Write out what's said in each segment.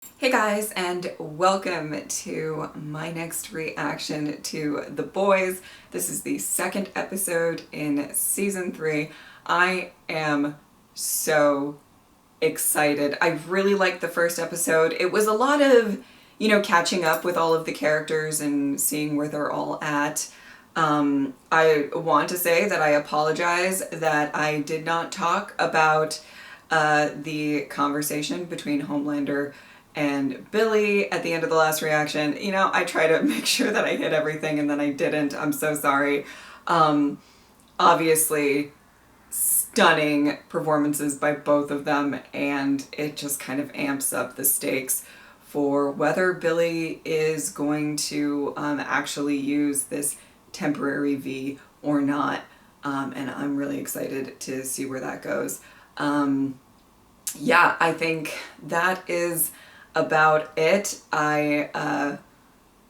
Hey guys, and welcome to my next reaction to The Boys. This is the second episode in season 3. I am so excited. I really liked the first episode. It was a lot of, catching up with all of the characters and seeing where they're all at. I want to say that I apologize that I did not talk about the conversation between Homelander and Billy at the end of the last reaction. I try to make sure that I hit everything and then I didn't. I'm so sorry. Obviously, stunning performances by both of them, and it just kind of amps up the stakes for whether Billy is going to actually use this temporary V or not. And I'm really excited to see where that goes. Yeah, I think that is about it. I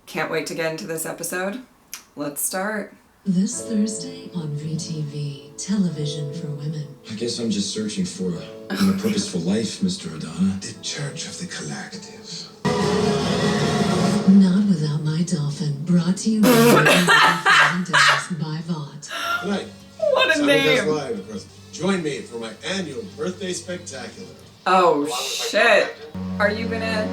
can't wait to get into this episode. Let's start. This Thursday on VTV, television for women. I guess I'm just searching for a purposeful life, Mr. O'Donnell. The Church of the Collective. Not Without My Dolphin, brought to you by Vaught. Tonight, What a name! Live, of course. Join me for my annual birthday spectacular. Oh shit! Are you gonna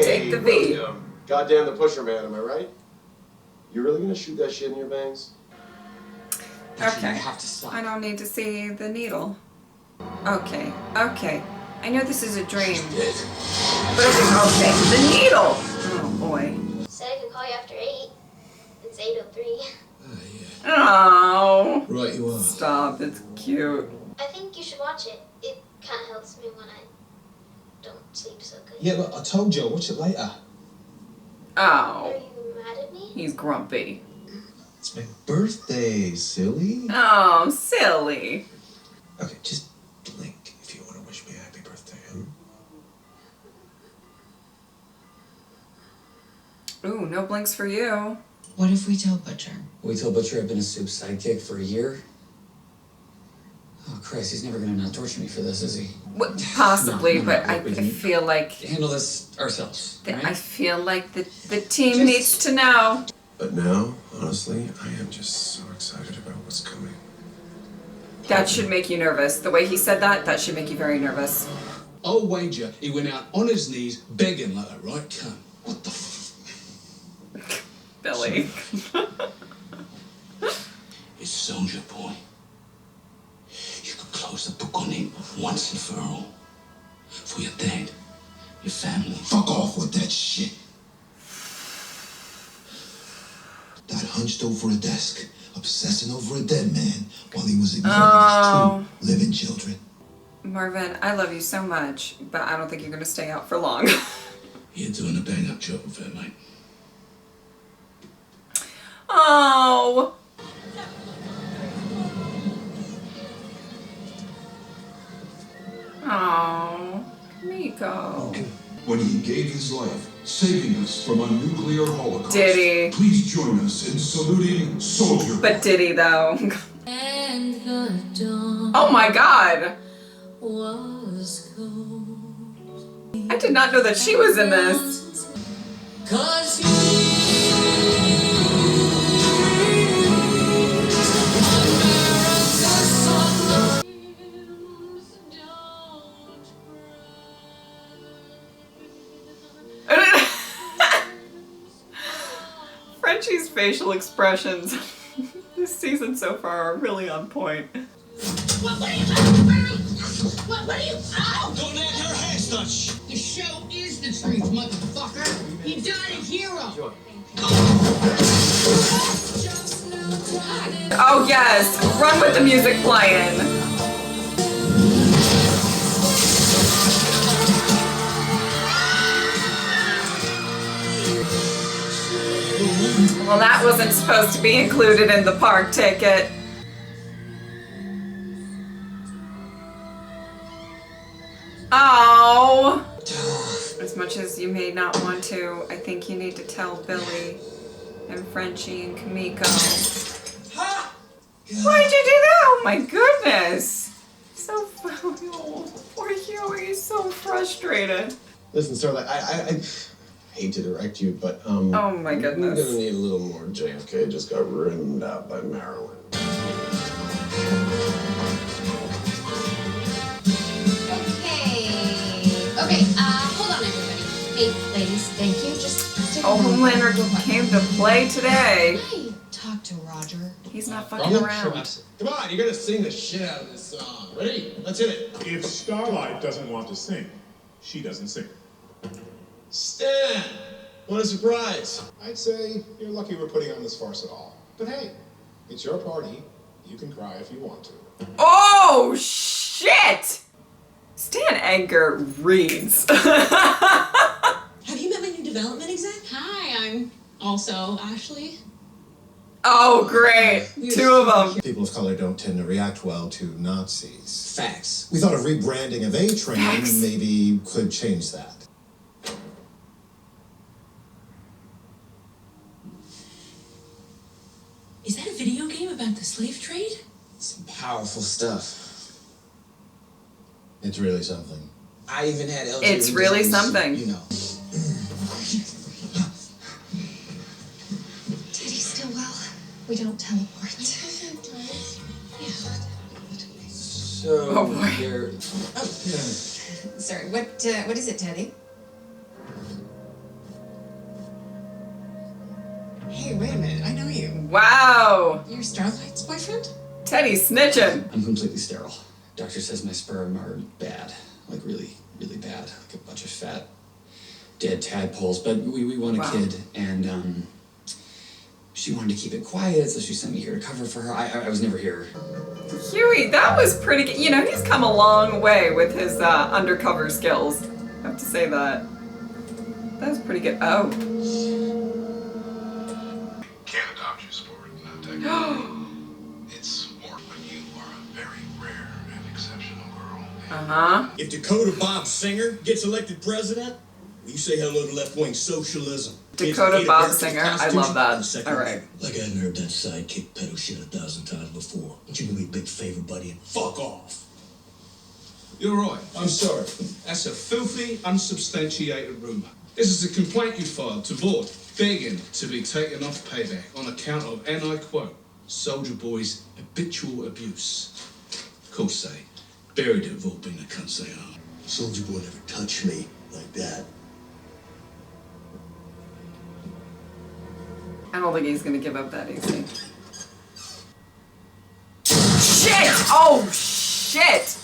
take the V? Goddamn the pusher man, am I right? You really gonna shoot that shit in your bangs? Okay. I don't need to see the needle. Okay. I know this is a dream. But okay, the needle! Oh boy. Said I could call you after 8. It's 8:03. Oh. Right, you are. Stop, it's cute. I think you should watch it. It kind of helps me when I don't sleep so good. Yeah, but I told you, I'll watch it later. Are Oh. you mad at me? He's grumpy. It's my birthday, silly. Oh, silly. Okay, just blink if you want to wish me a happy birthday, Ooh, no blinks for you. What if we tell Butcher? We told Butcher I've been a soup sidekick for a year. Oh Christ, he's never gonna not torture me for this, is he? Possibly, No, but we I can feel like handle this ourselves, right? I feel like the team needs to know. But now, honestly, I am just so excited about what's coming. That should make you nervous. The way he said that should make you very nervous. I'll wager he went out on his knees begging like a right cunt. What the f... Billy. It's Soldier Boy. You could close the book on him once and for all. For your dad, your family. Fuck off with that shit. That hunched over a desk, obsessing over a dead man while he was ignoring his 2 living children. Marvin, I love you so much, but I don't think you're gonna stay out for long. You're doing a bang-up job of it, mate. Oh. Oh, Kamiko. When he gave his life, saving us from a nuclear holocaust. Did he? Please join us in saluting Soldier. But did he though? And the dawn Oh my god. was cold. I did not know that she was in this. 'Cause Frenchie's facial expressions this season so far are really on point. What are you? Ow! Don't let her hair touch! The show is the truth, motherfucker. He died a hero. Oh yes, run with the music playing. Well, that wasn't supposed to be included in the park ticket. Oh. As much as you may not want to, I think you need to tell Billy and Frenchie and Kamiko. Why'd you do that? Oh my goodness. So, oh, poor Hughie is so frustrated. Listen, Starlight, I hate to direct you, but Oh my we're goodness. gonna need a little more. JFK just got rimmed out by Maryland. Okay, hold on, everybody. Hey, ladies, thank you. Just take a Oh, moment. Homelander came to play today. Hey, talk to Roger. He's not fucking around. Come on, you're gonna sing the shit out of this song. Ready? Let's hit it. If Starlight doesn't want to sing, she doesn't sing. Stan! What a surprise. I'd say you're lucky we're putting on this farce at all. But hey, it's your party. You can cry if you want to. Oh, shit! Stan Edgar reads. Have you met my new development exec? Hi, I'm also Ashley. Oh, great. Two of them. People of color don't tend to react well to Nazis. Facts. We thought a rebranding of A-Train Facts. maybe could change that. Is that a video game about the slave trade? Some powerful stuff. It's really something. I even had LGBT It's really designs, something. You know. Teddy's still well. We don't teleport. So Oh, boy. they're Sorry, what is it, Teddy? Hey, wait a minute. I know you. Wow. You're Starlight's boyfriend? Teddy's snitching. I'm completely sterile. Doctor says my sperm are bad, like really, really bad, like a bunch of fat, dead tadpoles. But we want a Wow. kid, and she wanted to keep it quiet, so she sent me here to cover for her. I was never here. Hughie, that was pretty good. You know, he's come a long way with his undercover skills. I have to say that. That was pretty good. Oh. Can't adopt you for it, not technically. It's more when you are a very rare and exceptional girl. Uh-huh. If Dakota Bob Singer gets elected president, you say hello to left-wing socialism. Dakota Bob Singer. I love that. All right. Like I hadn't heard that sidekick pedo shit 1,000 times before. Won't you do me a big favor, buddy, and fuck off? You're right. I'm sorry. That's a filthy, unsubstantiated rumour. This is a complaint you filed to Vaught, begging to be taken off payback on account of, and I quote, Soldier Boy's habitual abuse. Of course they buried it, Vaught being the cunts they are. Soldier Boy never touched me like that. I don't think he's gonna give up that easy. Shit! Oh, shit!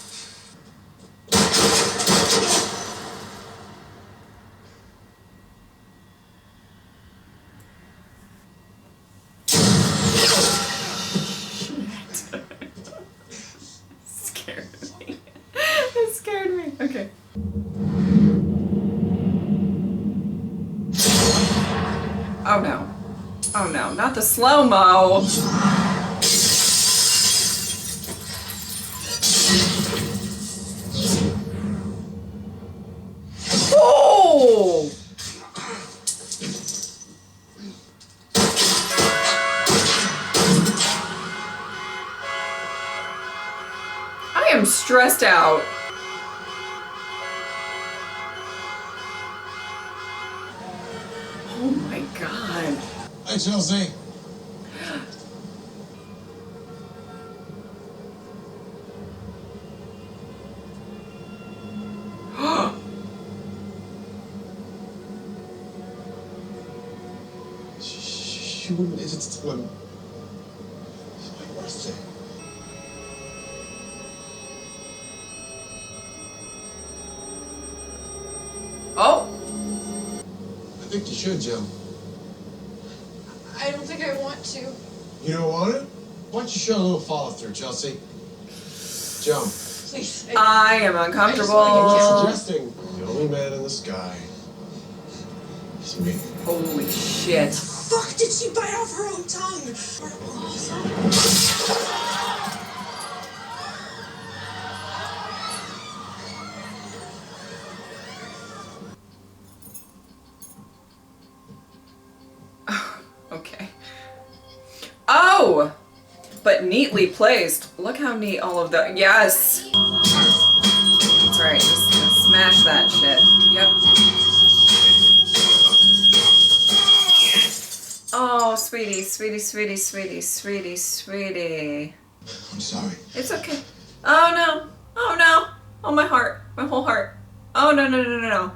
Scared me. It scared me. Okay. Oh no. Oh no, not the slow-mo. Oh! I am stressed out. Oh my god. Hi, Chelsea. She wouldn't. It's my birthday. Oh! I think you should, Joe. I don't think I want to. You don't want it? Why don't you show a little follow through, Chelsea? Jump. Please. I am uncomfortable. Suggesting the only man in the sky is me. Holy shit. Fuck, did she bite off her own tongue? Okay. Oh! But neatly placed. Look how neat all of the. Yes! That's right. Just gonna smash that shit. Yep. Oh, sweetie, sweetie, sweetie, sweetie, sweetie, sweetie. I'm sorry. It's okay. Oh no. Oh no. Oh, my heart. My whole heart. Oh, no, no, no, no, no.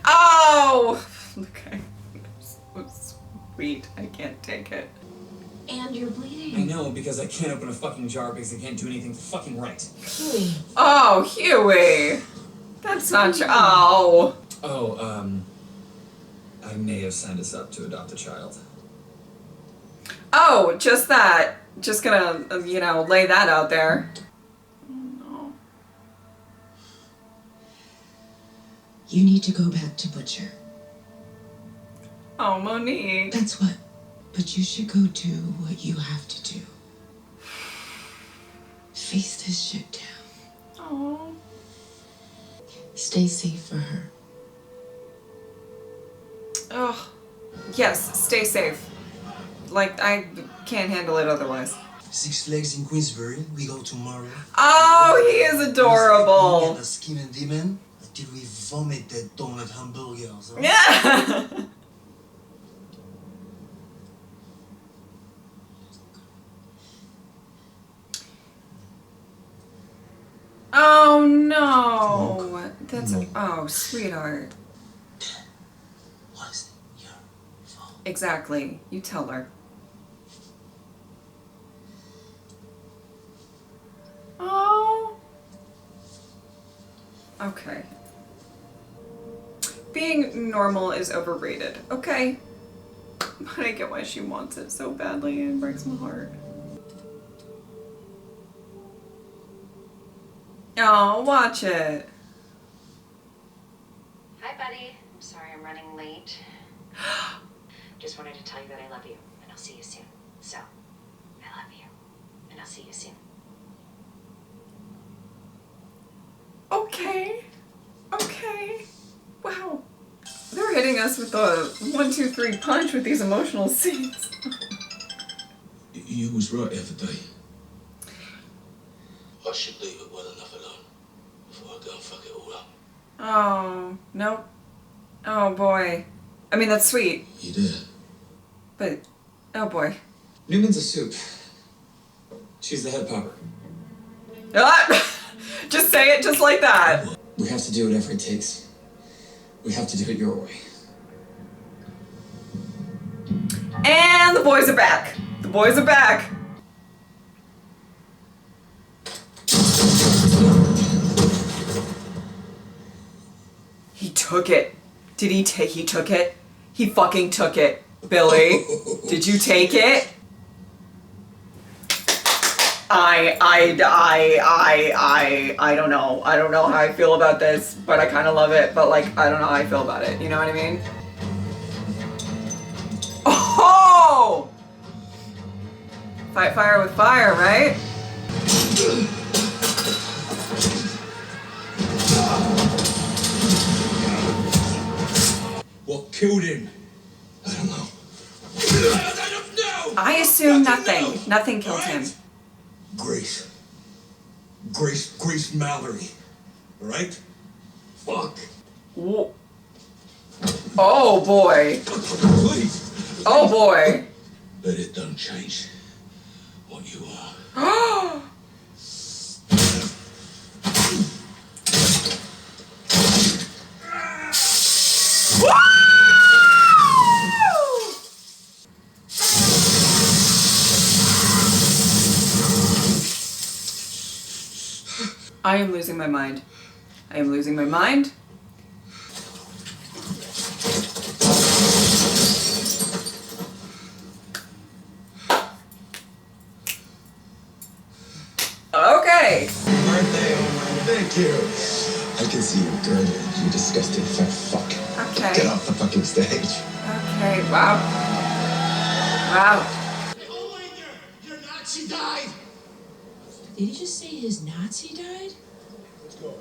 Oh! Okay. So sweet. I can't take it. And you're bleeding. I know, because I can't open a fucking jar because I can't do anything fucking right. Hughie. Oh, Hughie. That's not your. Oh. Oh, I may have signed us up to adopt a child. Oh, just that. Just gonna, you know, lay that out there. Oh, no. You need to go back to Butcher. Oh, Monique. That's what. But you should go do what you have to do. Face this shit down. Oh. Stay safe for her. Oh. Yes, stay safe. Like, I can't handle it otherwise. 6 Flags in Queensbury. We go tomorrow. Oh, he is adorable. The skin and demon until we vomit that donut hamburgers. Huh? Yeah. Oh no. That's No. oh, sweetheart. Was your fault? Exactly. You tell her. Oh. Okay. Being normal is overrated. Okay. But I get why she wants it so badly and it breaks my heart. Oh, watch it. Hi, buddy. I'm sorry I'm running late. Just wanted to tell you that I love you, and I'll see you soon. So, I love you, and I'll see you soon. Okay. Okay. Wow. They're hitting us with the 1, 2, 3 punch with these emotional scenes. You was right the other day. I should leave it well enough alone before I go and fuck it all up. Oh, nope. Oh boy. I mean, that's sweet. You did. But, oh boy. Newman's a soup. She's the head popper. Ah! Just say it just like that. We have to do whatever it takes. We have to do it your way. And the boys are back. The boys are back. He took it. Did he take? He took it. He fucking took it. Billy, did you take it? I don't know. I don't know how I feel about this, but I kind of love it. But like, I don't know how I feel about it. You know what I mean? Oh! Fight fire with fire, right? What killed him? I don't know. I assume nothing. Nothing killed him. Grace Mallory. All right? Fuck. Whoa. Oh boy. Please. Oh boy. But it don't change what you are. I am losing my mind. I am losing my mind. Okay. Thank you. I can see your girdle, you disgusting fat fuck. Okay. Get off the fucking stage. Okay. Wow. Wow. Your Nazi died! Did he just say his Nazi died? Let's go.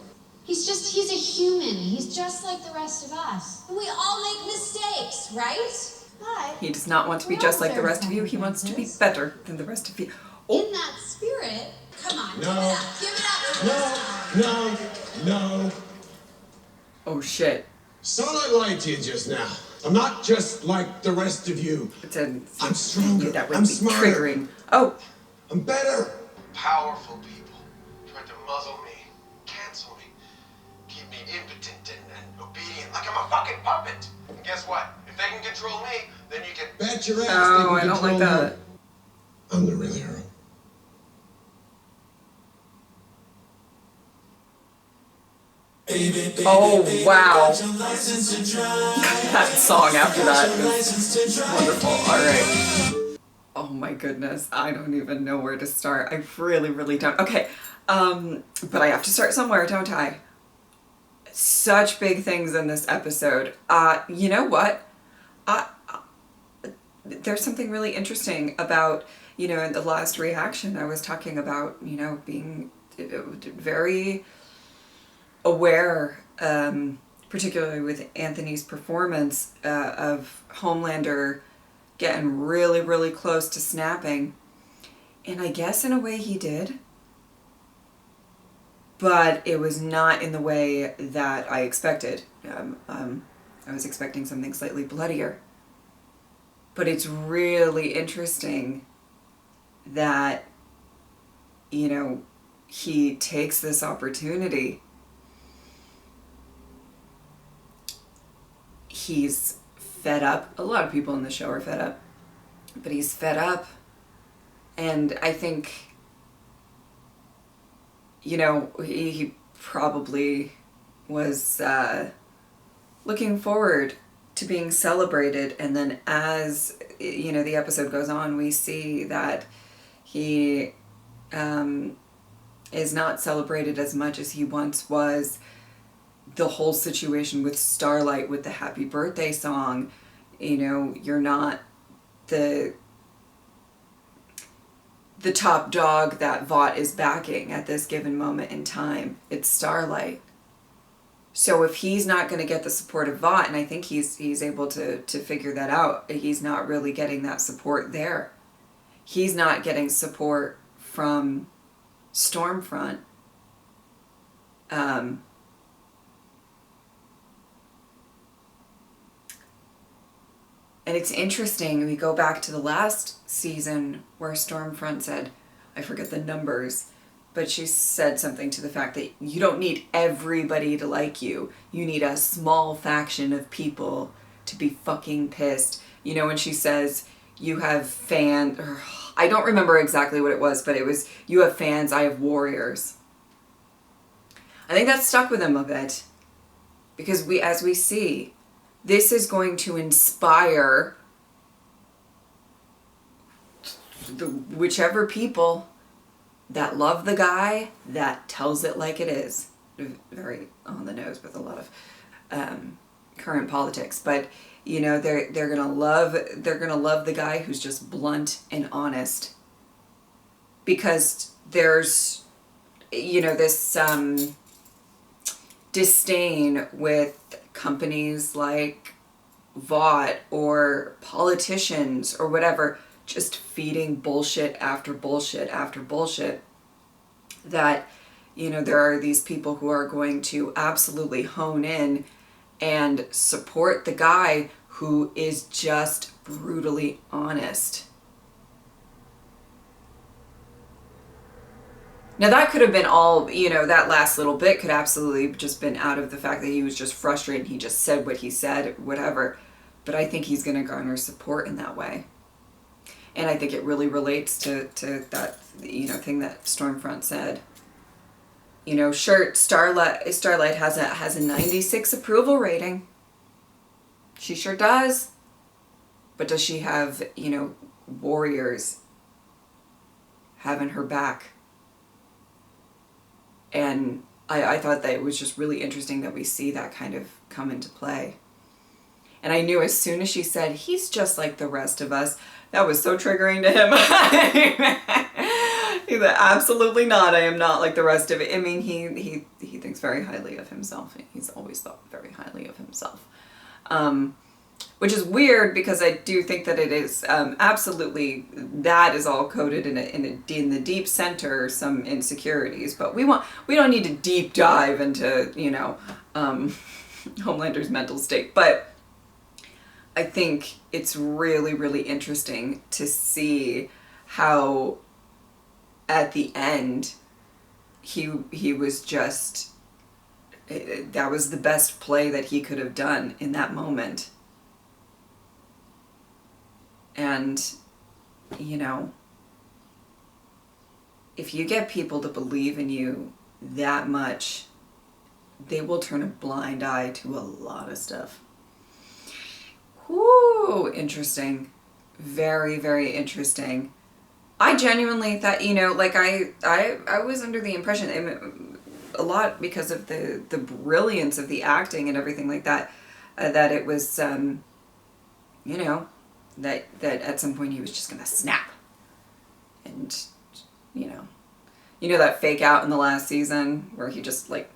He's a human. He's just like the rest of us. We all make mistakes, right? But He does not want to be just like the rest of you. He wants to be better than the rest of you. in that spirit, come on, No. give it up. Give it No. Oh shit. Starlight lied to you just now. I'm not just like the rest of you. I'm stronger. That would I'm be smarter. triggering. Oh. I'm better. Powerful people tried to muzzle me, cancel me, keep me impotent and obedient like I'm a fucking puppet. And guess what? If they can control me, then you can bet your ass Oh, they can I don't control like that. you. I'm the real hero. Oh, wow. That song after that is wonderful. Alright. Oh my goodness. I don't even know where to start. I really, really don't. Okay. But I have to start somewhere, don't I? Such big things in this episode. You know what? There's something really interesting about, you know, in the last reaction I was talking about, you know, being very aware, particularly with Anthony's performance of Homelander getting really, really close to snapping. And I guess in a way he did. But it was not in the way that I expected. I was expecting something slightly bloodier. But it's really interesting that, you know, he takes this opportunity. He's fed up. A lot of people in the show are fed up. But he's fed up. And I think, you know, he probably was looking forward to being celebrated. And then as, you know, the episode goes on, we see that he is not celebrated as much as he once was. The whole situation with Starlight, with the happy birthday song, you know, you're not the top dog that Vaught is backing at this given moment in time. It's Starlight. So if he's not going to get the support of Vaught, and I think he's able to figure that out, he's not really getting that support there. He's not getting support from Stormfront. And it's interesting, we go back to the last season where Stormfront said, I forget the numbers, but she said something to the fact that you don't need everybody to like you. You need a small faction of people to be fucking pissed. You know, when she says, you have fans, I don't remember exactly what it was, but it was, you have fans, I have warriors. I think that stuck with him a bit. Because as we see, this is going to inspire whichever people that love the guy, that tells it like it is. Very on the nose with a lot of current politics, but you know, they're gonna love the guy who's just blunt and honest, because there's, you know, this disdain with companies like Vaught or politicians or whatever, just feeding bullshit after bullshit after bullshit, that, you know, there are these people who are going to absolutely hone in and support the guy who is just brutally honest. Now that could have been all, you know, that last little bit could absolutely just been out of the fact that he was just frustrated. He just said what he said, whatever. But I think he's going to garner support in that way. And I think it really relates to that, you know, thing that Stormfront said. You know, sure, Starlight has a 96 approval rating. She sure does. But does she have, you know, warriors having her back? And I thought that it was just really interesting that we see that kind of come into play. And I knew as soon as she said, he's just like the rest of us, that was so triggering to him. He said, absolutely not. I am not like the rest of it. I mean, he thinks very highly of himself. He's always thought very highly of himself. But which is weird because I do think that it is absolutely, that is all coded in the deep center, some insecurities, but we don't need to deep dive into, you know, Homelander's mental state. But I think it's really, really interesting to see how at the end he was just, that was the best play that he could have done in that moment. And, you know, if you get people to believe in you that much, they will turn a blind eye to a lot of stuff. Whoo, interesting. Very, very interesting. I genuinely thought, you know, like I was under the impression, a lot because of the brilliance of the acting and everything like that, that it was, you know, that at some point he was just gonna snap. And, you know that fake out in the last season where he just like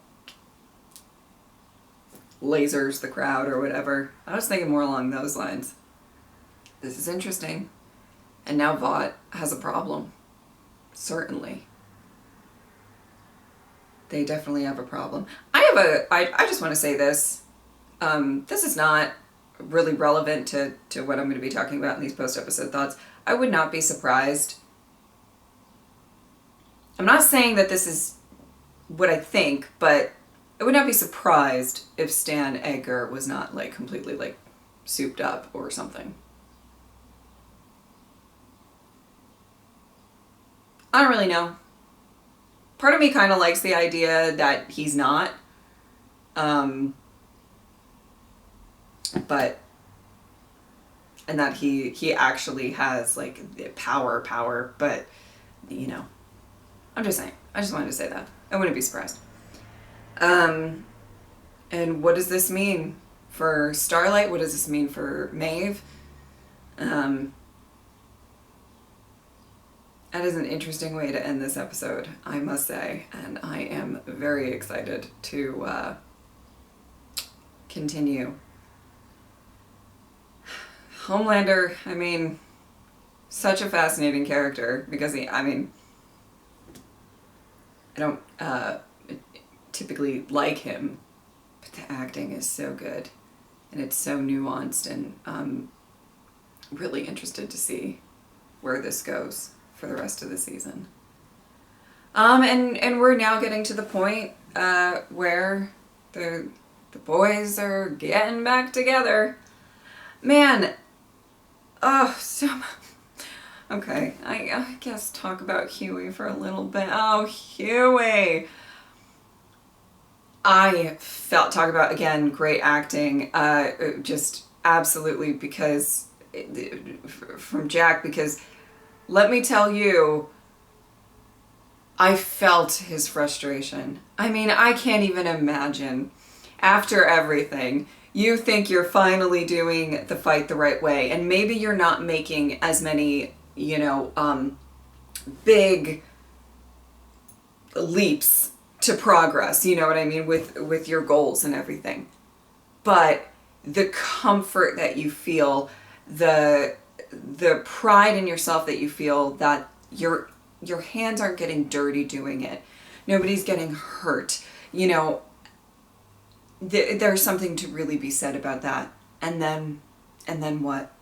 lasers the crowd or whatever. I was thinking more along those lines. This is interesting. And now Vaught has a problem. Certainly. They definitely have a problem. I just want to say this. This is not really relevant to what I'm going to be talking about in these post-episode thoughts. I would not be surprised. I'm not saying that this is what I think, but I would not be surprised if Stan Edgar was not like completely like souped up or something. I don't really know. Part of me kind of likes the idea that he's not. But, and that he actually has like power, but, you know, I'm just saying. I just wanted to say that. I wouldn't be surprised. And what does this mean for Starlight? What does this mean for Maeve? That is an interesting way to end this episode, I must say, and I am very excited to continue. Homelander, I mean, such a fascinating character because I don't typically like him, but the acting is so good and it's so nuanced, and I'm really interested to see where this goes for the rest of the season. And we're now getting to the point where the boys are getting back together. Man, oh, so okay, I guess talk about Hughie for a little bit. Oh, Hughie. Talk about, again, great acting, just absolutely, because from Jack, because let me tell you, I felt his frustration. I mean, I can't even imagine. After everything, you think you're finally doing the fight the right way, and maybe you're not making as many, you know, big leaps to progress, you know what I mean, with your goals and everything. But the comfort that you feel, the pride in yourself that you feel, that your hands aren't getting dirty doing it. Nobody's getting hurt. You know, there's something to really be said about that. And then what?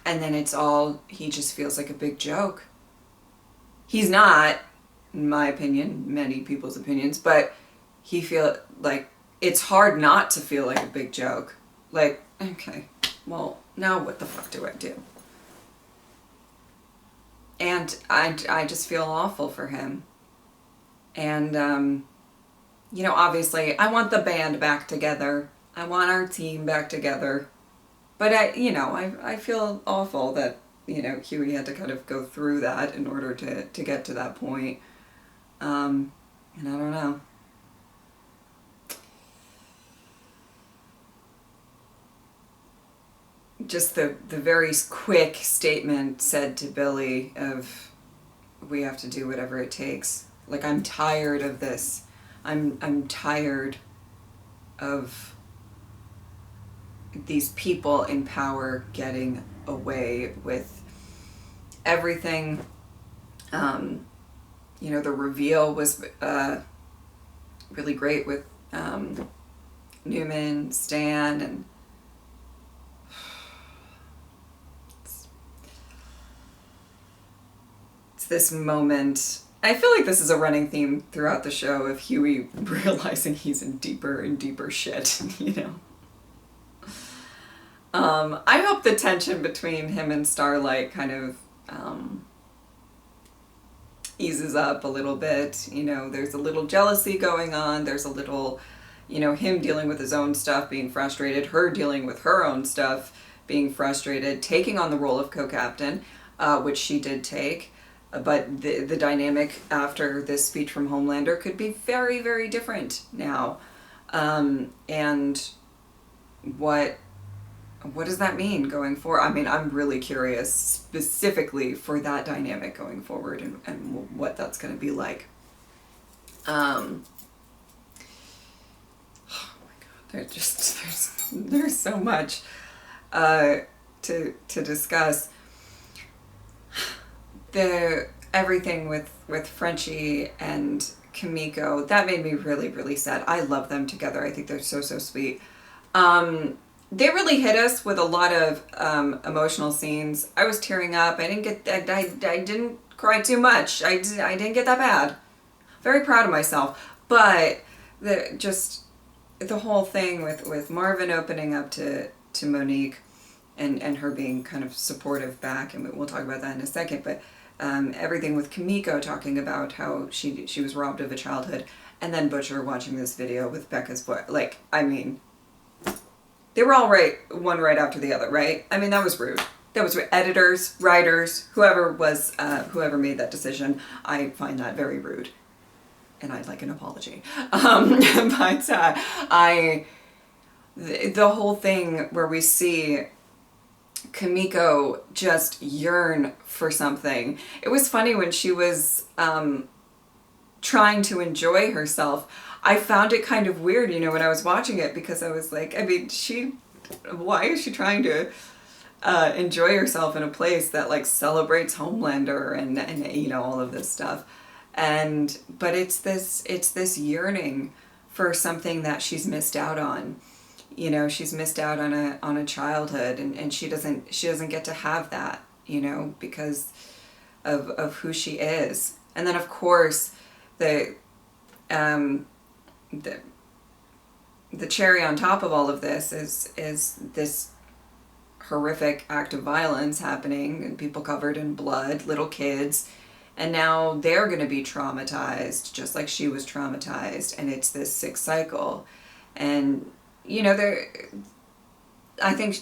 And then it's all, he just feels like a big joke. He's not, in my opinion, many people's opinions, but he feel like it's hard not to feel like a big joke. Like, okay, well, now what the fuck do I do? And I just feel awful for him. And, you know, obviously, I want the band back together. I want our team back together. But I feel awful that, you know, Hughie had to kind of go through that in order to get to that point. And I don't know. Just the very quick statement said to Billy of, we have to do whatever it takes. Like, I'm tired of this. I'm tired of these people in power getting away with everything. You know, the reveal was really great with Newman, Stan, and it's this moment. I feel like this is a running theme throughout the show of Hughie realizing he's in deeper and deeper shit, you know. I hope the tension between him and Starlight kind of eases up a little bit. You know, there's a little jealousy going on. There's a little, you know, him dealing with his own stuff, being frustrated, her dealing with her own stuff, being frustrated, taking on the role of co-captain, which she did take. But the dynamic after this speech from Homelander could be very, very different now. And what does that mean going forward? I mean, I'm really curious specifically for that dynamic going forward and what that's going to be like. Oh my God, there's so much to discuss. Everything with Frenchie and Kamiko, that made me really, really sad. I love them together. I think they're so, so sweet. They really hit us with a lot of emotional scenes. I was tearing up. I didn't cry too much. I didn't get that bad. Very proud of myself. But the whole thing with Marvin opening up to Monique and her being kind of supportive back, and we'll talk about that in a second, but everything with Kamiko talking about how she was robbed of a childhood, and then Butcher watching this video with Becca's boy. Like, I mean, they were all right, one right after the other, right? I mean, that was rude. That was rude. Editors, writers, whoever made that decision, I find that very rude. And I'd like an apology. But the whole thing where we see Kamiko just yearn for something. It was funny when she was trying to enjoy herself. I found it kind of weird, you know, when I was watching it, because I was like, I mean, why is she trying to enjoy herself in a place that like celebrates Homelander and you know, all of this stuff. But it's this yearning for something that she's missed out on. You know, she's missed out on a childhood, and she doesn't get to have that, you know, because of who she is. And then of course the cherry on top of all of this is this horrific act of violence happening, and people covered in blood, little kids, and now they're going to be traumatized just like she was traumatized, and it's this sick cycle. And you know, I think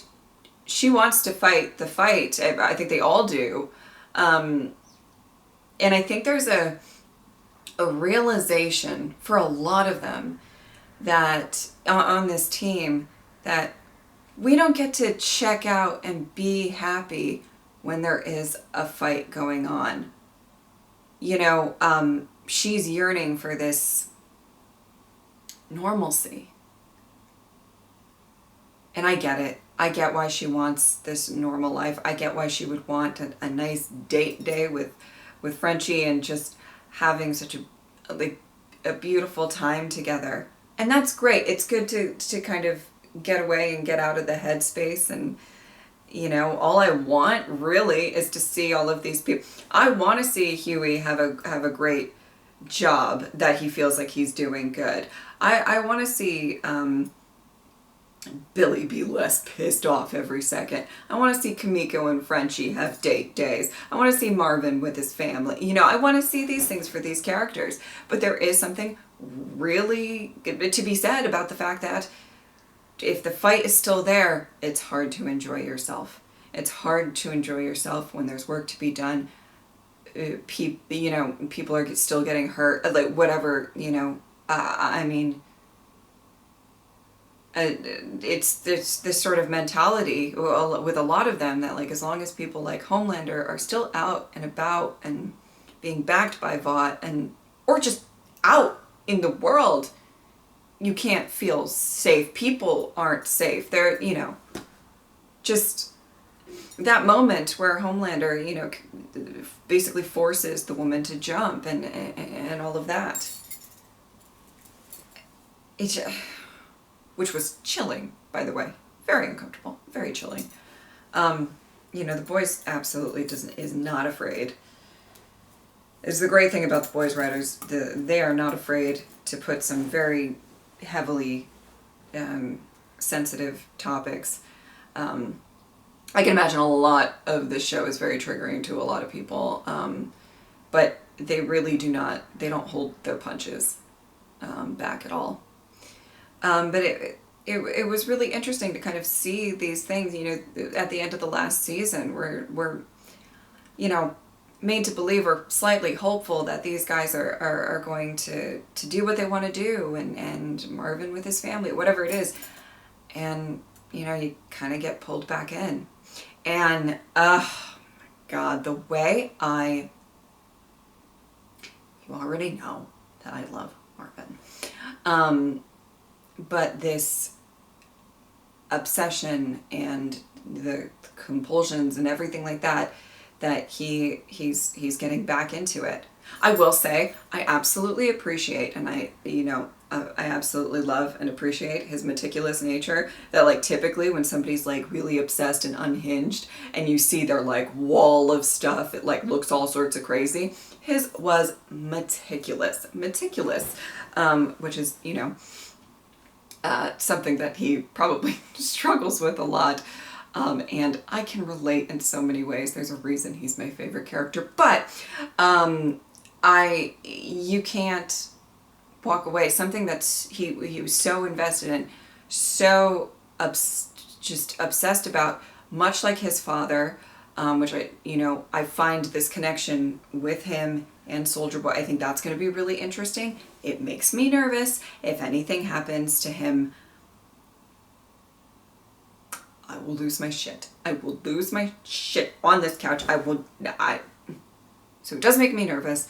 she wants to fight the fight. I think they all do. And I think there's a realization for a lot of them that on this team that we don't get to check out and be happy when there is a fight going on. You know, she's yearning for this normalcy. And I get it. I get why she wants this normal life. I get why she would want a nice date day with Frenchie and just having such a beautiful time together. And that's great. It's good to kind of get away and get out of the headspace. And, you know, all I want really is to see all of these people. I want to see Hughie have a great job that he feels like he's doing good. I want to see Billy be less pissed off every second. I want to see Kamiko and Frenchie have date days. I want to see Marvin with his family. You know, I want to see these things for these characters. But there is something really to be said about the fact that if the fight is still there, it's hard to enjoy yourself. It's hard to enjoy yourself when there's work to be done. You know, people are still getting hurt, like whatever, you know. I mean, it's this sort of mentality with a lot of them that, like, as long as people like Homelander are still out and about and being backed by Vaught or just out in the world, you can't feel safe. People aren't safe. They're, you know, just that moment where Homelander, you know, basically forces the woman to jump and all of that. Which was chilling, by the way. Very uncomfortable. Very chilling. You know, the boys absolutely is not afraid. It's the great thing about the boys writers. They are not afraid to put some very heavily sensitive topics. I can imagine a lot of this show is very triggering to a lot of people, but they really they don't hold their punches back at all. But it was really interesting to kind of see these things, you know, at the end of the last season, we're you know, made to believe or slightly hopeful that these guys are going to do what they want to do, and Marvin with his family, whatever it is. And, you know, you kind of get pulled back in. And, oh my God, the way you already know that I love Marvin. But this obsession and the compulsions and everything like that, that he's getting back into it. I will say, I absolutely appreciate, and I absolutely love and appreciate his meticulous nature, that like typically when somebody's like really obsessed and unhinged and you see their like wall of stuff, it like looks all sorts of crazy. His was meticulous, which is, you know, something that he probably struggles with a lot. And I can relate in so many ways. There's a reason he's my favorite character, but you can't walk away. Something that's he was so invested in, so just obsessed about, much like his father, which I find this connection with him and Soldier Boy. I think that's going to be really interesting. It makes me nervous. If anything happens to him, I will lose my shit. I will lose my shit on this couch. So it does make me nervous.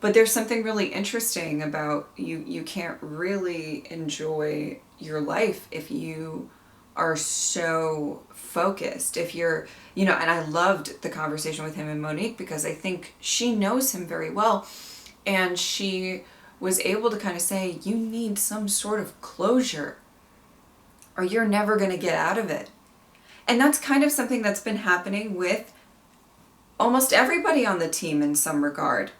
But there's something really interesting about you can't really enjoy your life if you are so focused. If you're, and I loved the conversation with him and Monique, because I think she knows him very well. And she was able to kind of say, you need some sort of closure or you're never going to get out of it. And that's kind of something that's been happening with almost everybody on the team in some regard.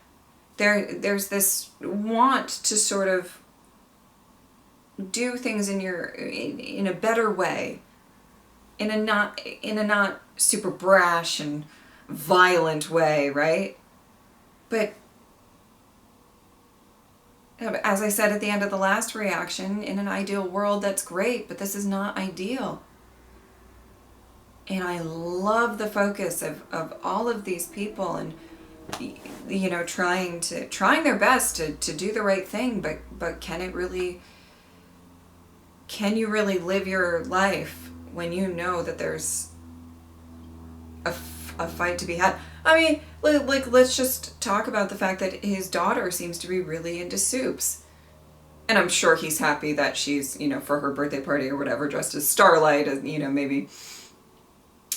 There's this want to sort of do things in a better way, in a not super brash and violent way, right? But as I said at the end of the last reaction, in an ideal world, that's great, but this is not ideal. And I love the focus of all of these people, and trying their best to do the right thing, but can you really live your life when you know that there's a fight to be had? I mean, like let's just talk about the fact that his daughter seems to be really into soups. And I'm sure he's happy that she's, for her birthday party or whatever, dressed as Starlight, as, maybe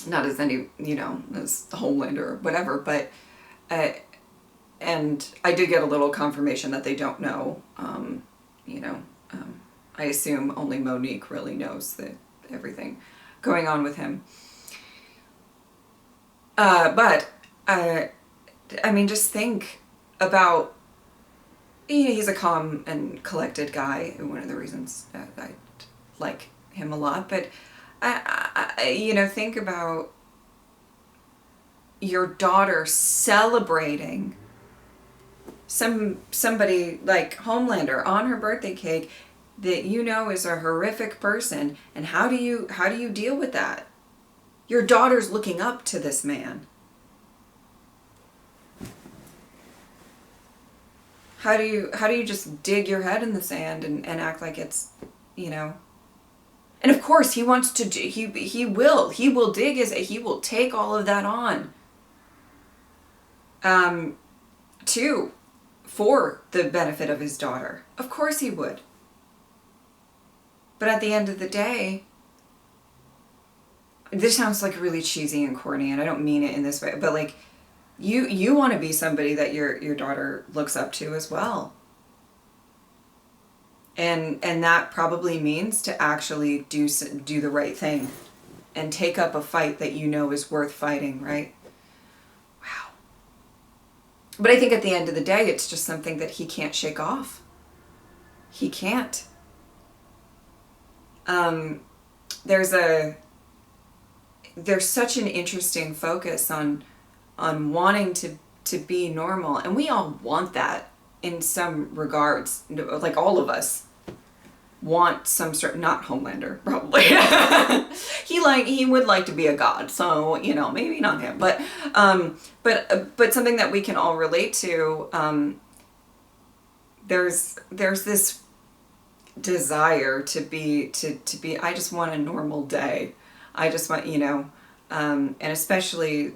not as any, as the Homelander or whatever, but, and I did get a little confirmation that they don't know, I assume only Monique really knows everything going on with him. But just think about, he's a calm and collected guy. One of the reasons I like him a lot, but think about your daughter celebrating somebody like Homelander on her birthday cake that is a horrific person, and how do you deal with that? Your daughter's looking up to this man. How do you just dig your head in the sand and act like it's, And of course he wants to do, he will take all of that on. For the benefit of his daughter. Of course he would. But at the end of the day, this sounds like really cheesy and corny, and I don't mean it in this way, but like, you want to be somebody that your daughter looks up to as well. And that probably means to actually do the right thing and take up a fight that you know is worth fighting, right? Wow. But I think at the end of the day, it's just something that he can't shake off. He can't. There's such an interesting focus on wanting to be normal, and we all want that in some regards. Like, all of us want some sort, not Homelander probably. he would like to be a god, so you know, maybe not him, but something that we can all relate to. There's this desire to be I just want a normal day. I just want, you know, and especially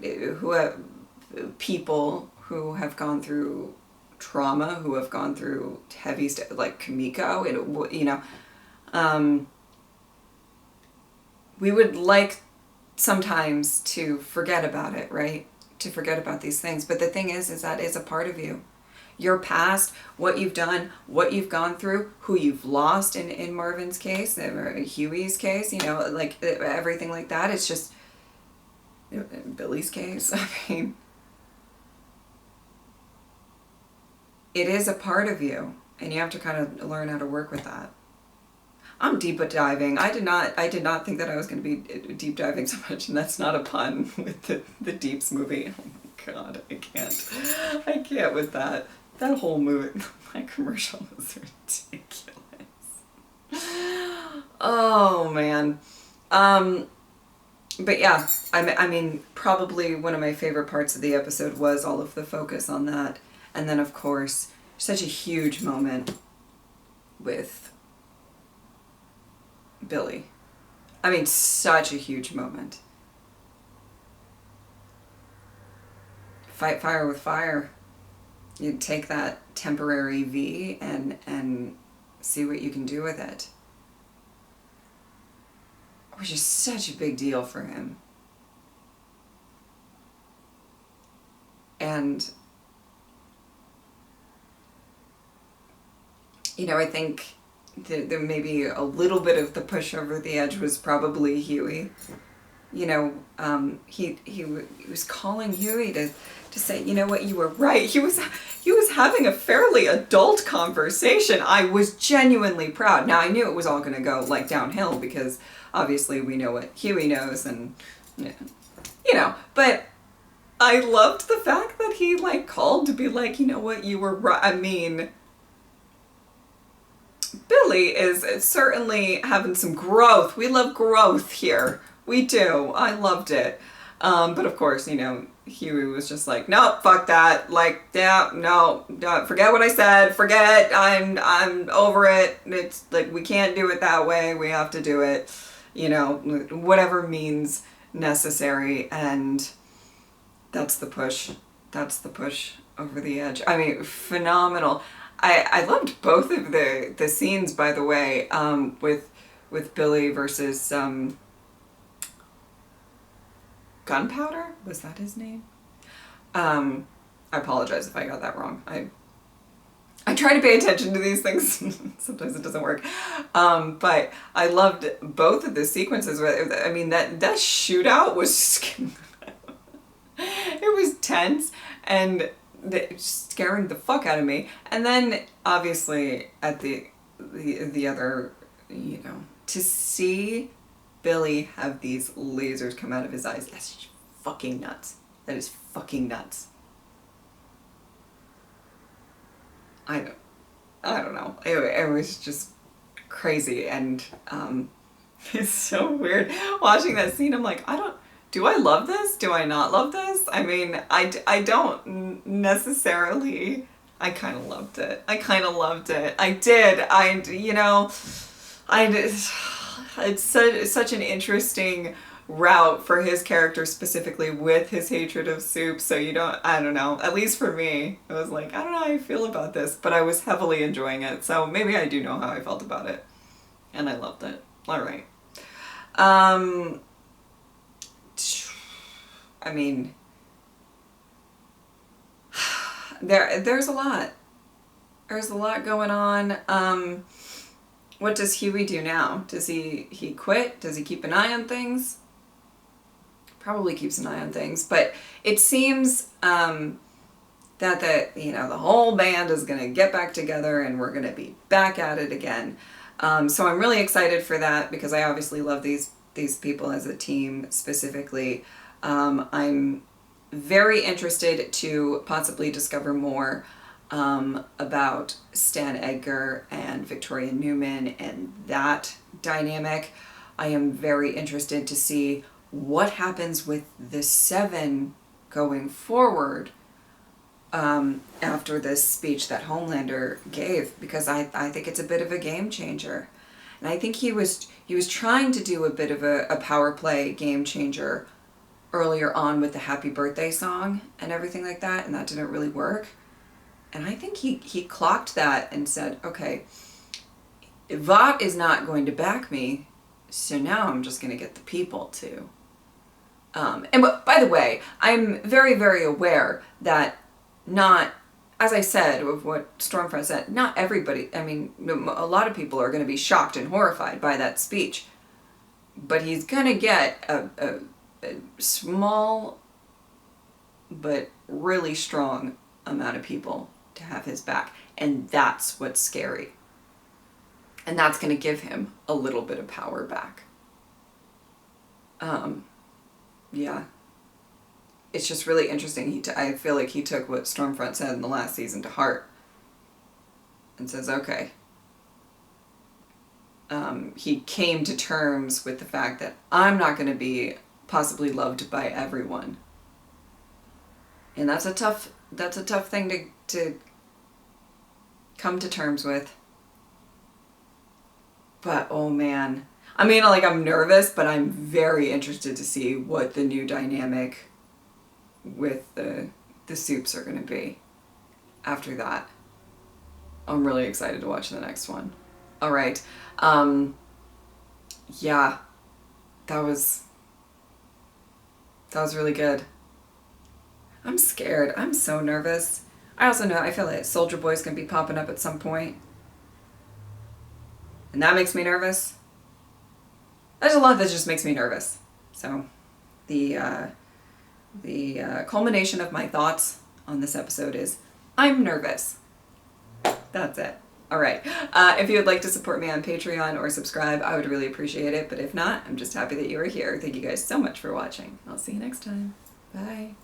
people who have gone through trauma, who have gone through heavy stuff, like Kamiko, you know, we would like sometimes to forget about it, right? To forget about these things. But the thing is that it's a part of you. Your past, what you've done, what you've gone through, who you've lost in Marvin's case, or Hughie's case, you know, like everything like that. It's just, in Billy's case, I mean, it is a part of you, and you have to kind of learn how to work with that. I'm deep diving. I did not think that I was going to be deep diving so much, and that's not a pun with the Deeps movie. Oh my god, I can't with that. That whole movie, my commercial was ridiculous. Oh man. But yeah, I mean, probably one of my favorite parts of the episode was all of the focus on that. And then, of course, such a huge moment with Billy. I mean, such a huge moment. Fight fire with fire. You take that temporary V and see what you can do with it. Which is such a big deal for him. And, you know, I think there maybe a little bit of the push over the edge was probably Hughie. You know, he was calling Hughie to say, you know what, you were right. He was having a fairly adult conversation. I was genuinely proud. Now, I knew it was all going to go like downhill because obviously we know what Hughie knows, and you know, but I loved the fact that he like called to be like, you know what, you were right. I mean, Billy is certainly having some growth. We love growth here. We do. I loved it. But of course, you know, Hughie was just like, nope, fuck that. Like, yeah, no, forget what I said. Forget. I'm over it. It's like, we can't do it that way. We have to do it, you know, whatever means necessary. And that's the push. That's the push over the edge. I mean, phenomenal. I loved both of the scenes, by the way, with Billy versus Gunpowder? Was that his name? I apologize if I got that wrong. I try to pay attention to these things. Sometimes it doesn't work. But I loved both of the sequences. I mean, that shootout was just it was tense and scaring the fuck out of me. And then obviously at the other, you know, to see Billy have these lasers come out of his eyes, that's fucking nuts. That is fucking nuts. I don't know. It was just crazy, and it's so weird watching that scene. I'm like, do I love this? Do I not love this? I mean, I don't necessarily. I kind of loved it. I did. You know, it's such an interesting route for his character, specifically with his hatred of soup. So I don't know, at least for me, it was like, I don't know how I feel about this, but I was heavily enjoying it. So maybe I do know how I felt about it. And I loved it. All right. I mean, there's a lot. There's a lot going on. What does Hughie do now? Does he quit? Does he keep an eye on things? Probably keeps an eye on things, but it seems that the whole band is gonna get back together and we're gonna be back at it again. So I'm really excited for that because I obviously love these people as a team specifically. I'm very interested to possibly discover more about Stan Edgar and Victoria Newman and that dynamic. I am very interested to see what happens with the 7 going forward after this speech that Homelander gave, because I think it's a bit of a game changer. And I think he was trying to do a bit of a power play game changer earlier on with the happy birthday song and everything like that, and that didn't really work. And I think he clocked that and said, okay, Vaught is not going to back me, so now I'm just going to get the people to. And by the way, I'm very, very aware that not, as I said, of what Stormfront said, not everybody, I mean, a lot of people are going to be shocked and horrified by that speech. But he's going to get a small but really strong amount of people to have his back. And that's what's scary. And that's going to give him a little bit of power back. Yeah. It's just really interesting. I feel like he took what Stormfront said in the last season to heart. And says, okay. He came to terms with the fact that I'm not going to be possibly loved by everyone. And that's a tough thing to come to terms with. But oh man. I mean, like, I'm nervous, but I'm very interested to see what the new dynamic with the soups are going to be after that. I'm really excited to watch the next one. All right. Yeah, that was really good. I'm scared. I'm so nervous. I also know, I feel like Soldier Boy's going to be popping up at some point. And that makes me nervous. There's a lot that just makes me nervous. So the culmination of my thoughts on this episode is I'm nervous. That's it. All right. If you would like to support me on Patreon or subscribe, I would really appreciate it. But if not, I'm just happy that you are here. Thank you guys so much for watching. I'll see you next time. Bye.